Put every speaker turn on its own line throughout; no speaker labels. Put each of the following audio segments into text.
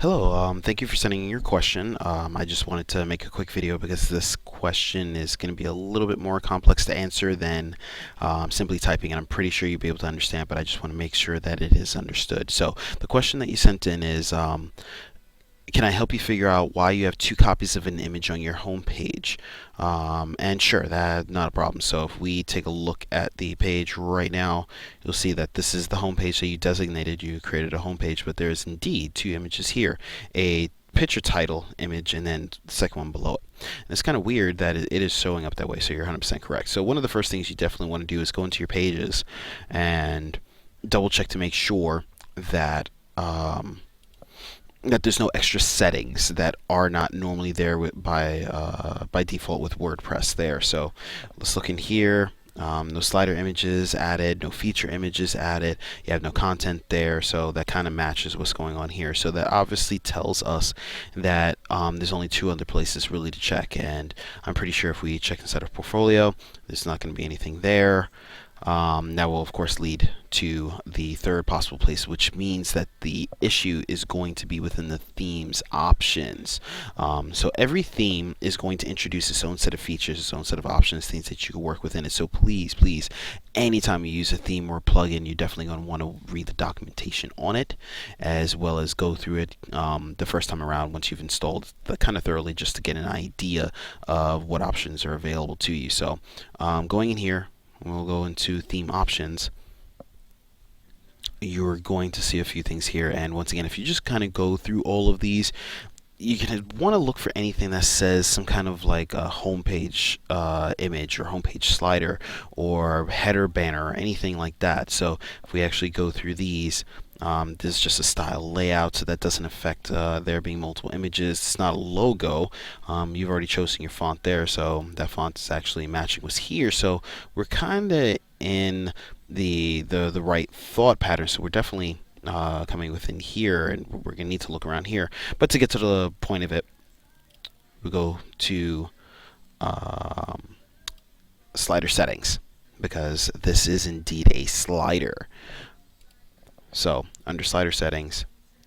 Hello, thank you for sending in your question. I just wanted to make a quick video because this question is going to be a little bit more complex to answer than simply typing, and I'm pretty sure you'll be able to understand, but I just want to make sure that it is understood. So the question that you sent in is, can I help you figure out why you have two copies of an image on your home page? And sure, that's not a problem. So if we take a look at the page right now, you'll see that this is the home page that you designated. You created a home page, but there's indeed two images here, a picture title image and then the second one below it. And it's kind of weird that it is showing up that way, so you're 100% correct. So one of the first things you definitely want to do is go into your pages and double check to make sure that that there's no extra settings that are not normally there by default with WordPress there. So let's look in here. No slider images added, no feature images added. You have no content there, so that kind of matches what's going on here. So that obviously tells us that there's only two other places really to check, and I'm pretty sure if we check inside of portfolio, there's not going to be anything there. That will of course lead to the third possible place, which means that the issue is going to be within the themes options. So every theme is going to introduce its own set of features, its own set of options, things that you can work within it. So please, anytime you use a theme or a plugin, you're definitely going to want to read the documentation on it, as well as go through it the first time around once you've installed it kind of thoroughly, just to get an idea of what options are available to you. So going in here, we'll go into theme options. You're going to see a few things here, and once again, if you just kind of go through all of these, you can want to look for anything that says some kind of like a homepage image or homepage slider or header banner or anything like that. So if we actually go through these, this is just a style layout, so that doesn't affect there being multiple images. It's not a logo. You've already chosen your font there, so that font is actually matching what's here. So we're kind of in the right thought pattern. So we're definitely coming within here, and we're going to need to look around here. But to get to the point of it, we go to slider settings, because this is indeed a slider. So under slider settings,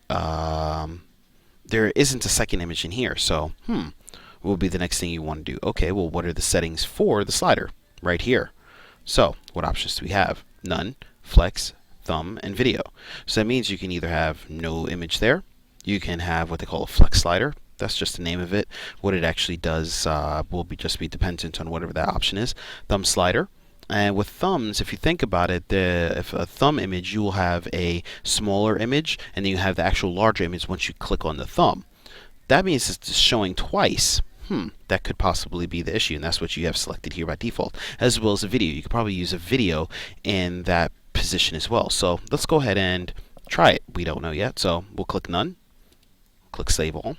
there isn't a second image in here. So what will be the next thing you want to do? Okay, well, what are the settings for the slider? Right here. So what options do we have? None, flex, thumb, and video. So that means you can either have no image there. You can have what they call a flex slider. That's just the name of it. What it actually does will just be dependent on whatever that option is. Thumb slider. And with thumbs, if you think about it, if a thumb image, you will have a smaller image, and then you have the actual larger image once you click on the thumb. That means it's showing twice. That could possibly be the issue, and that's what you have selected here by default, as well as a video. You could probably use a video in that position as well. So let's go ahead and try it. We don't know yet, so we'll click none, click save all,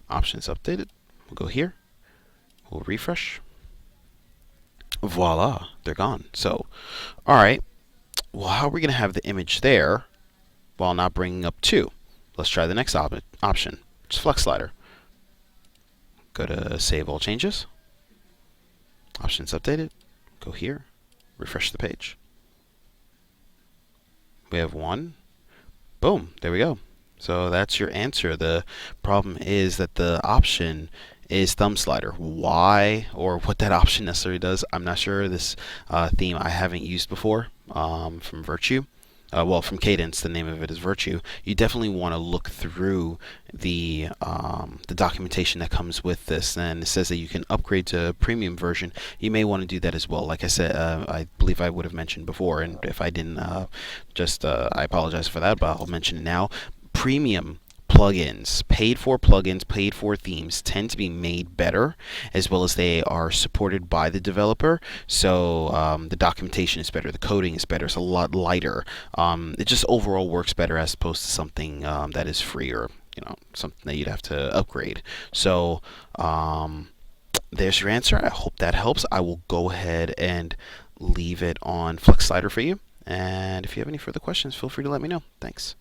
options updated. We'll go here, we'll refresh. Voila, they're gone. So alright, well, how are we going to have the image there while not bringing up two? Let's try the next option, which is flex slider. Go to save all changes, options updated, go here, refresh the page. We have one. Boom, there we go. So that's your answer. The problem is that the option is thumb slider. Why or what that option necessarily does, I'm not sure. This theme I haven't used before from Virtue. Well, from Cadence, the name of it is Virtue. You definitely want to look through the documentation that comes with this, and it says that you can upgrade to a premium version. You may want to do that as well. Like I said, I believe I would have mentioned before, and if I didn't, I apologize for that, but I'll mention it now. Premium plugins, paid for themes tend to be made better, as well as they are supported by the developer. So the documentation is better, the coding is better, it's a lot lighter. It just overall works better as opposed to something that is free, or something that you'd have to upgrade. So there's your answer. I hope that helps. I will go ahead and leave it on flex slider for you, and if you have any further questions, feel free to let me know. Thanks.